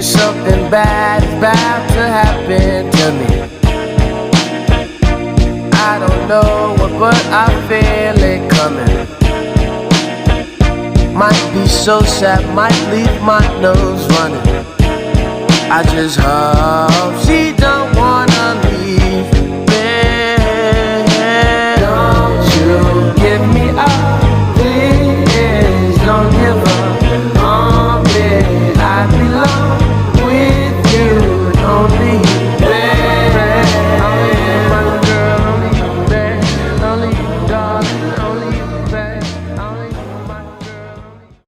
Something bad is about to happen to me. I don't know what, but I feel it coming. Might be so sad, might leave my nose running. I just hold